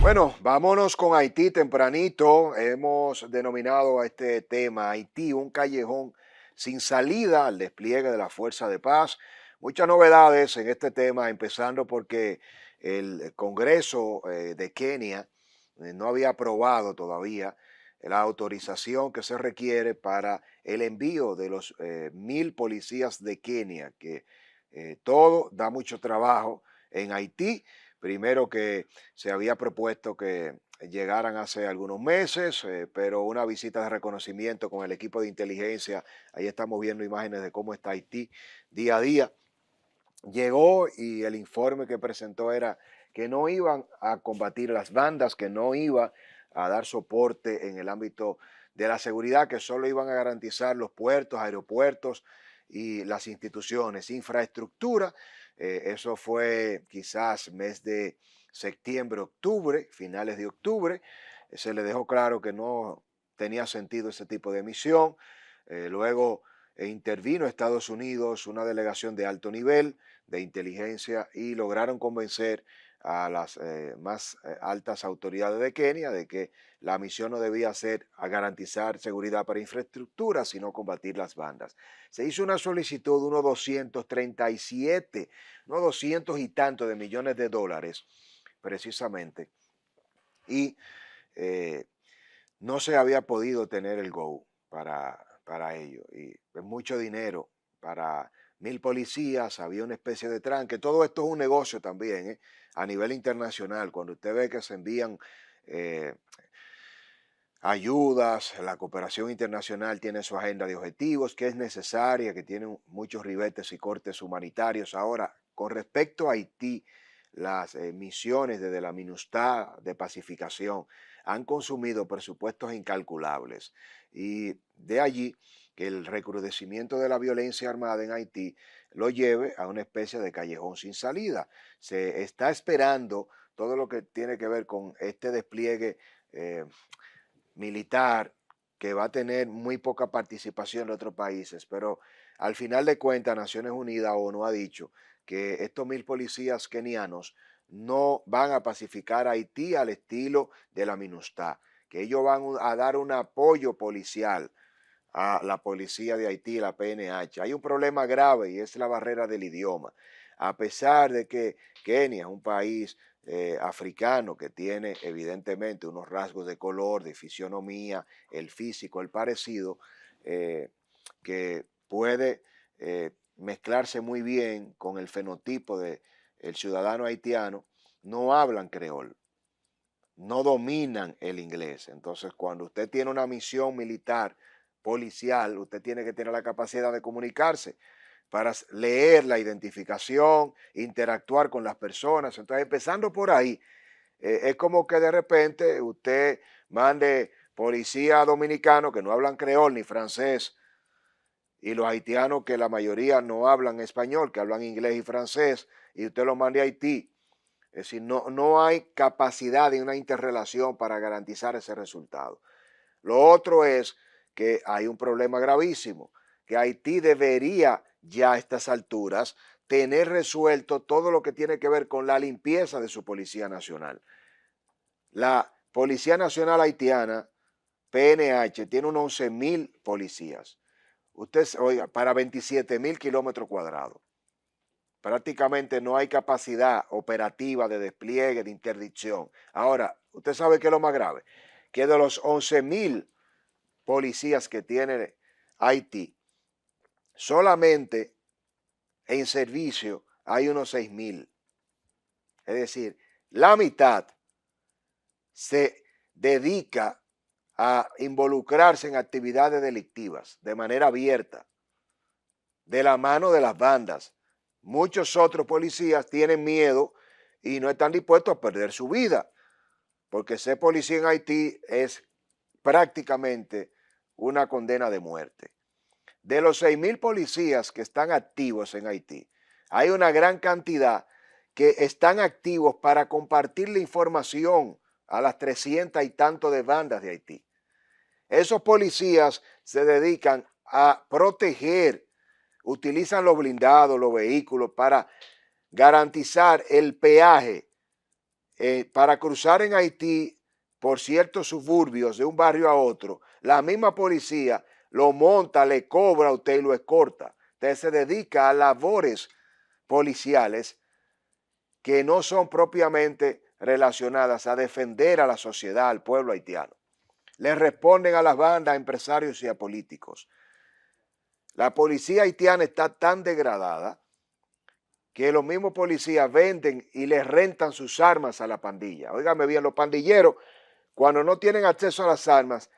Bueno, vámonos con Haití tempranito. Hemos denominado a este tema Haití un callejón sin salida al despliegue de la fuerza de paz. Muchas novedades en este tema, empezando porque el Congreso de Kenia no había aprobado todavía la autorización que se requiere para el envío de los 1.000 policías de Kenia, que todo da mucho trabajo en Haití. Primero que se había propuesto que llegaran hace algunos meses, pero una visita de reconocimiento con el equipo de inteligencia, ahí estamos viendo imágenes de cómo está Haití día a día, llegó y el informe que presentó era que no iban a combatir las bandas, que no iba a dar soporte en el ámbito de la seguridad, que solo iban a garantizar los puertos, aeropuertos y las instituciones, infraestructura. Eso fue quizás mes de septiembre, octubre, finales de octubre. Se le dejó claro que no tenía sentido ese tipo de misión. Luego intervino Estados Unidos, una delegación de alto nivel de inteligencia, y lograron convencer a las más altas autoridades de Kenia de que la misión no debía ser a garantizar seguridad para infraestructura, sino combatir las bandas. Se hizo una solicitud de unos 237, unos 200 y tanto de millones de dólares, precisamente, y eh, no se había podido tener el go para ello. Y es mucho dinero para 1.000 policías, había una especie de tranque. Todo esto es un negocio también, a nivel internacional. Cuando usted ve que se envían eh, ayudas, la cooperación internacional tiene su agenda de objetivos, que es necesaria, que tiene muchos ribetes y cortes humanitarios. Ahora, con respecto a Haití, las misiones desde la MINUSTAH de pacificación han consumido presupuestos incalculables, y de allí que el recrudecimiento de la violencia armada en Haití lo lleve a una especie de callejón sin salida. Se está esperando todo lo que tiene que ver con este despliegue eh, militar, que va a tener muy poca participación de otros países, pero al final de cuentas Naciones Unidas, ONU, ha dicho que estos 1.000 policías kenianos no van a pacificar a Haití al estilo de la MINUSTAH, que ellos van a dar un apoyo policial a la policía de Haití, la PNH. Hay un problema grave y es la barrera del idioma. A pesar de que Kenia es un país africano que tiene evidentemente unos rasgos de color, de fisionomía, el físico, el parecido, eh, que puede mezclarse muy bien con el fenotipo del ciudadano haitiano, no hablan creol, no dominan el inglés. Entonces, cuando usted tiene una misión militar, policial, usted tiene que tener la capacidad de comunicarse para leer la identificación, interactuar con las personas. Entonces, empezando por ahí, es como que de repente usted mande policía dominicano que no hablan creol ni francés, y los haitianos, que la mayoría no hablan español, que hablan inglés y francés, y usted los mande a Haití. Es decir, no hay capacidad de una interrelación para garantizar ese resultado. Lo otro es que hay un problema gravísimo, que Haití debería ya a estas alturas tener resuelto todo lo que tiene que ver con la limpieza de su Policía Nacional. La Policía Nacional Haitiana, PNH, tiene unos 11.000 policías. Usted, oiga, para 27.000 kilómetros cuadrados. Prácticamente no hay capacidad operativa de despliegue, de interdicción. Ahora, usted sabe qué es lo más grave, que de los 11.000 policías que tiene Haití, solamente en servicio hay unos 6.000. Es decir, la mitad se dedica a involucrarse en actividades delictivas de manera abierta, de la mano de las bandas. Muchos otros policías tienen miedo y no están dispuestos a perder su vida, porque ser policía en Haití es prácticamente una condena de muerte. De los 6.000 policías que están activos en Haití, hay una gran cantidad que están activos para compartir la información a las 300 y tanto de bandas de Haití. Esos policías se dedican a proteger, utilizan los blindados, los vehículos para garantizar el peaje para cruzar en Haití por ciertos suburbios de un barrio a otro, la misma policía lo monta, le cobra a usted y lo escorta. Usted se dedica a labores policiales que no son propiamente relacionadas a defender a la sociedad, al pueblo haitiano. Le responden a las bandas, a empresarios y a políticos. La policía haitiana está tan degradada que los mismos policías venden y les rentan sus armas a la pandilla. Óigame bien, los pandilleros, cuando no tienen acceso a las armas,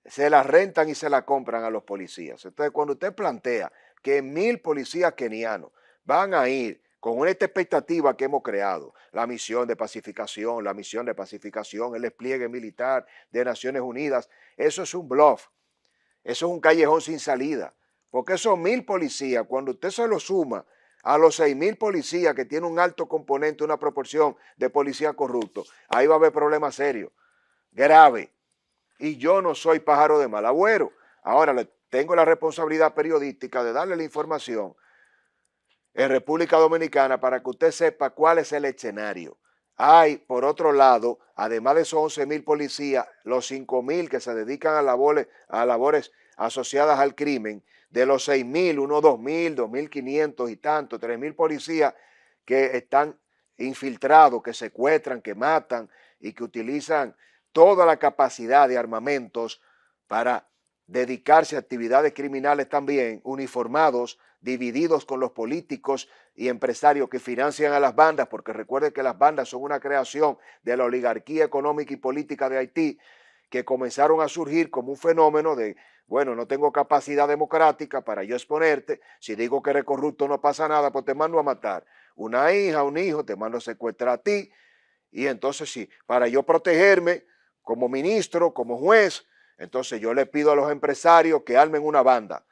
se las rentan y se las compran a los policías. Entonces, cuando usted plantea que 1000 policías kenianos van a ir con esta expectativa que hemos creado, la misión de pacificación, el despliegue militar de Naciones Unidas, eso es un bluff, eso es un callejón sin salida, porque esos 1000 policías, cuando usted se los suma a los 6000 policías que tienen un alto componente, una proporción de policías corruptos, ahí va a haber problemas serios, graves. Y yo no soy pájaro de mal agüero. Ahora tengo la responsabilidad periodística de darle la información en República Dominicana para que usted sepa cuál es el escenario. Hay, por otro lado, además de esos 11,000 policías, los 5,000 que se dedican a labores asociadas al crimen, de los 6,000, unos 2,000, 2,500 y tanto, 3,000 policías que están infiltrados, que secuestran, que matan y que utilizan toda la capacidad de armamentos para dedicarse a actividades criminales también, uniformados, divididos con los políticos y empresarios que financian a las bandas, porque recuerden que las bandas son una creación de la oligarquía económica y política de Haití, que comenzaron a surgir como un fenómeno de, bueno, no tengo capacidad democrática para yo exponerte, si digo que eres corrupto no pasa nada, pues te mando a matar una hija, un hijo, te mando a secuestrar a ti, y entonces sí, para yo protegerme como ministro, como juez, entonces yo le pido a los empresarios que armen una banda.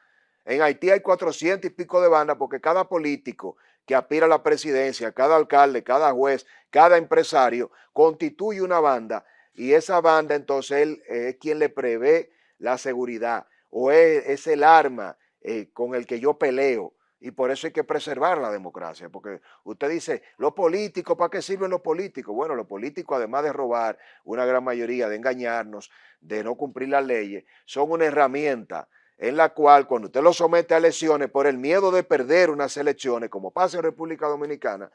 En Haití hay 400 y pico de bandas porque cada político que aspira a la presidencia, cada alcalde, cada juez, cada empresario constituye una banda y esa banda entonces él es quien le prevé la seguridad o es el arma con el que yo peleo. Y por eso hay que preservar la democracia, porque usted dice, los políticos, ¿para qué sirven los políticos? Bueno, los políticos, además de robar, una gran mayoría de engañarnos, de no cumplir las leyes, son una herramienta en la cual cuando usted lo somete a elecciones por el miedo de perder unas elecciones, como pasa en República Dominicana,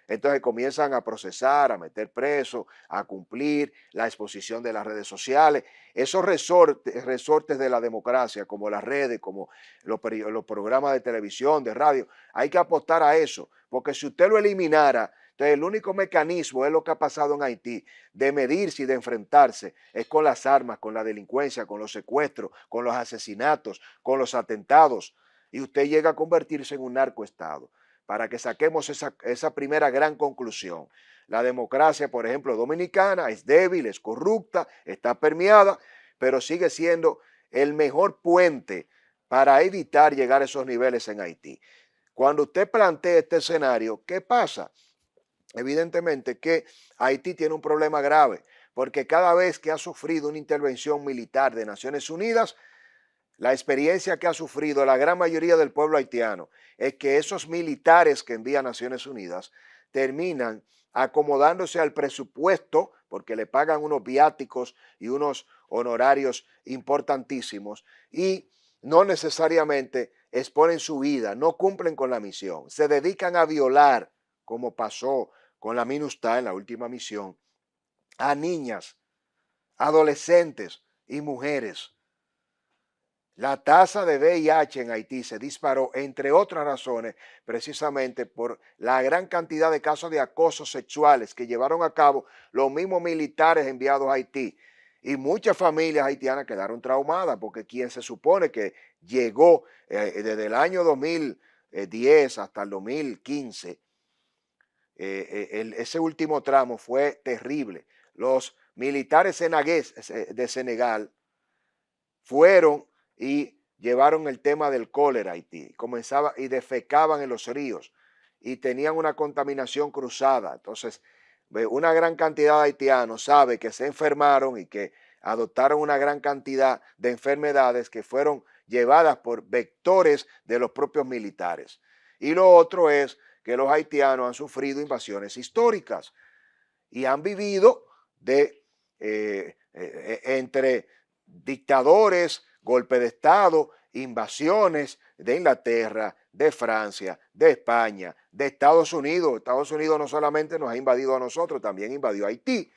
entonces comienzan a procesar, a meter preso, a cumplir la exposición de las redes sociales. Esos resortes de la democracia, como las redes, como los programas de televisión, de radio, hay que apostar a eso, porque si usted lo eliminara, entonces el único mecanismo es lo que ha pasado en Haití, de medirse y de enfrentarse, es con las armas, con la delincuencia, con los secuestros, con los asesinatos, con los atentados, y usted llega a convertirse en un narcoestado. Para que saquemos esa primera gran conclusión. La democracia, por ejemplo, dominicana es débil, es corrupta, está permeada, pero sigue siendo el mejor puente para evitar llegar a esos niveles en Haití. Cuando usted plantea este escenario, ¿qué pasa? Evidentemente que Haití tiene un problema grave, porque cada vez que ha sufrido una intervención militar de Naciones Unidas, la experiencia que ha sufrido la gran mayoría del pueblo haitiano es que esos militares que envía Naciones Unidas terminan acomodándose al presupuesto porque le pagan unos viáticos y unos honorarios importantísimos y no necesariamente exponen su vida, no cumplen con la misión, se dedican a violar, como pasó con la MINUSTAH en la última misión, a niñas, adolescentes y mujeres. La tasa de VIH en Haití se disparó, entre otras razones, precisamente por la gran cantidad de casos de acoso sexuales que llevaron a cabo los mismos militares enviados a Haití. Y muchas familias haitianas quedaron traumadas porque quien se supone que llegó desde el año 2010 hasta el 2015, ese último tramo fue terrible. Los militares de Senegal fueron y llevaron el tema del cólera a Haití, comenzaba y defecaban en los ríos y tenían una contaminación cruzada. Entonces, una gran cantidad de haitianos sabe que se enfermaron y que adoptaron una gran cantidad de enfermedades que fueron llevadas por vectores de los propios militares. Y lo otro es que los haitianos han sufrido invasiones históricas y han vivido entre dictadores, golpe de Estado, invasiones de Inglaterra, de Francia, de España, de Estados Unidos. Estados Unidos no solamente nos ha invadido a nosotros, también invadió a Haití.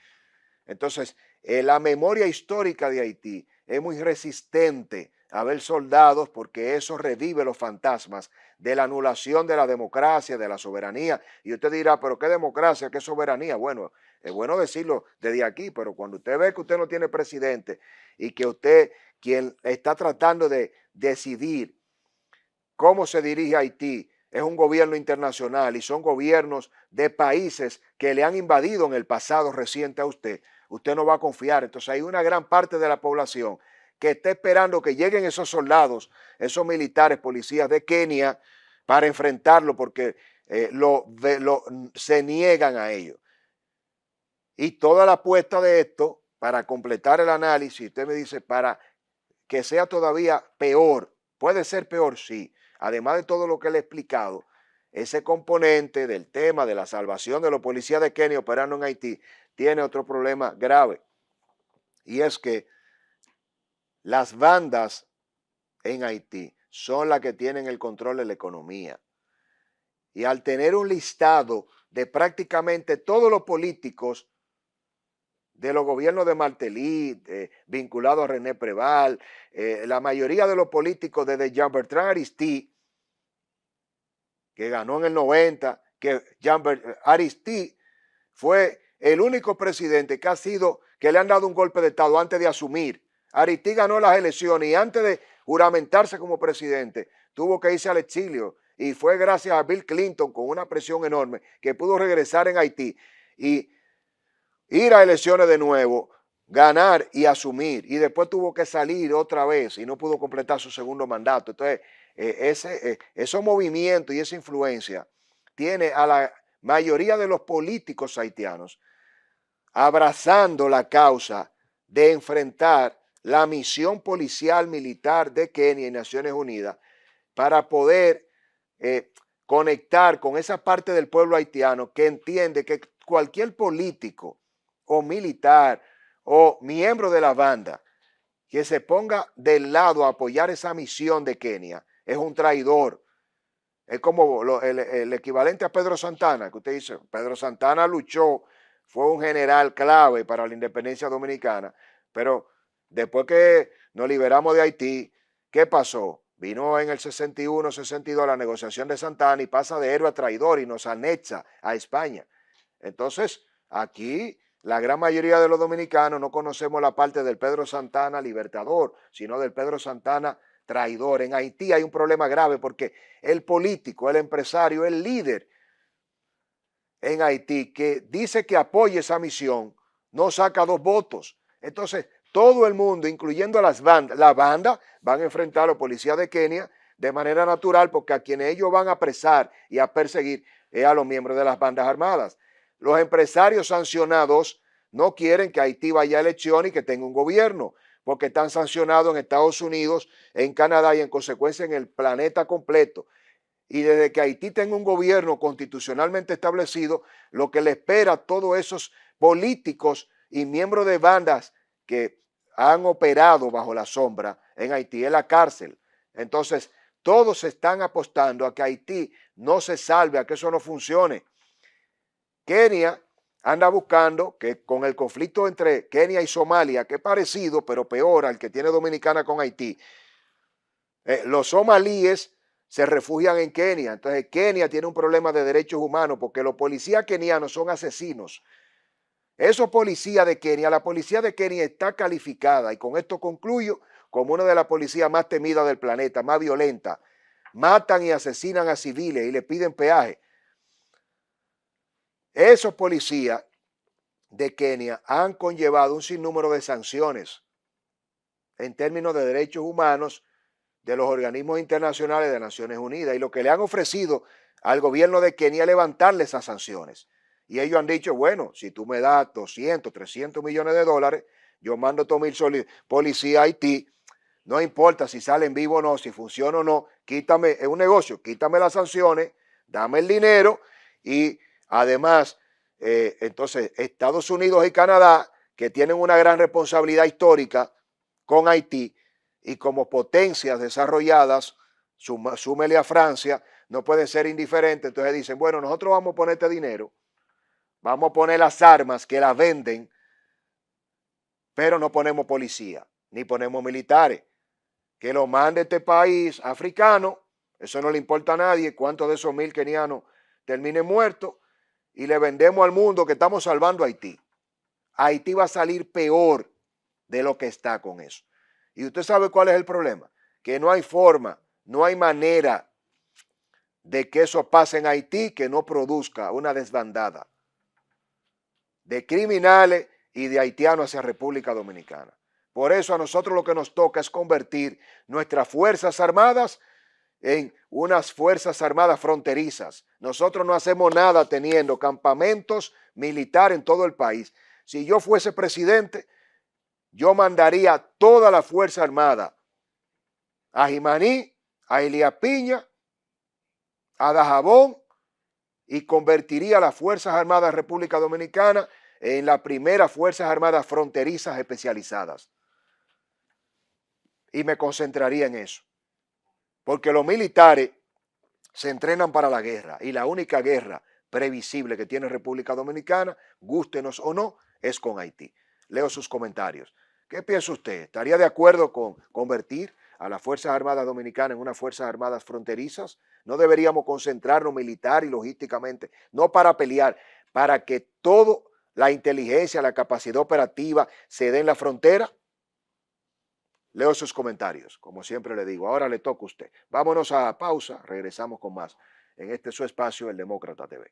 Entonces, la memoria histórica de Haití es muy resistente a ver soldados porque eso revive los fantasmas de la anulación de la democracia, de la soberanía. Y usted dirá, pero ¿qué democracia, qué soberanía? Bueno, es bueno decirlo desde aquí, pero cuando usted ve que usted no tiene presidente y que usted, quien está tratando de decidir cómo se dirige Haití, es un gobierno internacional y son gobiernos de países que le han invadido en el pasado reciente a usted, usted no va a confiar. Entonces hay una gran parte de la población que está esperando que lleguen esos soldados, esos militares, policías de Kenia para enfrentarlo porque se niegan a ello. Y toda la apuesta de esto, para completar el análisis, usted me dice, para que sea todavía peor, puede ser peor, sí. Además de todo lo que le he explicado, ese componente del tema de la salvación de los policías de Kenia operando en Haití tiene otro problema grave. Y es que las bandas en Haití son las que tienen el control de la economía. Y al tener un listado de prácticamente todos los políticos de los gobiernos de Martelly, vinculados a René Preval, la mayoría de los políticos desde Jean-Bertrand Aristide, que ganó en el 90, que Aristide fue el único presidente que le han dado un golpe de Estado antes de asumir. Aristide ganó las elecciones y antes de juramentarse como presidente tuvo que irse al exilio y fue gracias a Bill Clinton con una presión enorme que pudo regresar en Haití y ir a elecciones de nuevo, ganar y asumir, y después tuvo que salir otra vez y no pudo completar su segundo mandato. Entonces, esos movimientos y esa influencia tiene a la mayoría de los políticos haitianos abrazando la causa de enfrentar la misión policial militar de Kenia y Naciones Unidas para poder conectar con esa parte del pueblo haitiano que entiende que cualquier político o militar o miembro de la banda que se ponga del lado a apoyar esa misión de Kenia es un traidor. Es como el equivalente a Pedro Santana, que usted dice, Pedro Santana luchó, fue un general clave para la independencia dominicana, pero después que nos liberamos de Haití, ¿qué pasó? Vino en el 61, 62 la negociación de Santana y pasa de héroe a traidor y nos anexa a España. Entonces, aquí la gran mayoría de los dominicanos no conocemos la parte del Pedro Santana libertador, sino del Pedro Santana traidor. En Haití hay un problema grave porque el político, el empresario, el líder en Haití que dice que apoya esa misión, no saca 2 votos. Entonces, todo el mundo, incluyendo las bandas van a enfrentar a los policías de Kenia de manera natural porque a quienes ellos van a apresar y a perseguir es a los miembros de las bandas armadas. Los empresarios sancionados no quieren que Haití vaya a elecciones y que tenga un gobierno, porque están sancionados en Estados Unidos, en Canadá y en consecuencia en el planeta completo. Y desde que Haití tenga un gobierno constitucionalmente establecido, lo que le espera a todos esos políticos y miembros de bandas que han operado bajo la sombra en Haití es la cárcel. Entonces, todos están apostando a que Haití no se salve, a que eso no funcione. Kenia anda buscando que con el conflicto entre Kenia y Somalia, que es parecido pero peor al que tiene Dominicana con Haití, los somalíes se refugian en Kenia. Entonces Kenia tiene un problema de derechos humanos porque los policías kenianos son asesinos. Esos policías de Kenia, la policía de Kenia está calificada, y con esto concluyo, como una de las policías más temidas del planeta, más violenta. Matan y asesinan a civiles y le piden peaje. Esos policías de Kenia han conllevado un sinnúmero de sanciones en términos de derechos humanos de los organismos internacionales de Naciones Unidas, y lo que le han ofrecido al gobierno de Kenia es levantarle esas sanciones. Y ellos han dicho, bueno, si tú me das 200, 300 millones de dólares, yo mando a 2,000 policías a Haití, no importa si salen vivos o no, si funciona o no, quítame, es un negocio, quítame las sanciones, dame el dinero y además Entonces, Estados Unidos y Canadá, que tienen una gran responsabilidad histórica con Haití y como potencias desarrolladas, súmele a Francia, no pueden ser indiferentes. Entonces dicen, bueno, nosotros vamos a poner este dinero, vamos a poner las armas que las venden, pero no ponemos policía, ni ponemos militares. Que lo mande este país africano, eso no le importa a nadie, cuántos de esos 1000 kenianos terminen muertos, y le vendemos al mundo que estamos salvando a Haití. Haití va a salir peor de lo que está con eso. Y usted sabe cuál es el problema, que no hay forma, no hay manera de que eso pase en Haití que no produzca una desbandada de criminales y de haitianos hacia República Dominicana. Por eso a nosotros lo que nos toca es convertir nuestras Fuerzas Armadas en unas Fuerzas Armadas fronterizas. Nosotros no hacemos nada teniendo campamentos militares en todo el país. Si yo fuese presidente, yo mandaría toda la Fuerza Armada a Jimaní, a Elías Piña, a Dajabón, y convertiría las Fuerzas Armadas de República Dominicana en las primeras Fuerzas Armadas fronterizas especializadas. Y me concentraría en eso. Porque los militares se entrenan para la guerra y la única guerra previsible que tiene República Dominicana, gústenos o no, es con Haití. Leo sus comentarios. ¿Qué piensa usted? ¿Estaría de acuerdo con convertir a las Fuerzas Armadas Dominicanas en unas Fuerzas Armadas fronterizas? ¿No deberíamos concentrarnos militar y logísticamente, no para pelear, para que toda la inteligencia, la capacidad operativa se dé en la frontera? Leo sus comentarios, como siempre le digo. Ahora le toca a usted. Vámonos a pausa, regresamos con más en este su espacio, El Demócrata TV.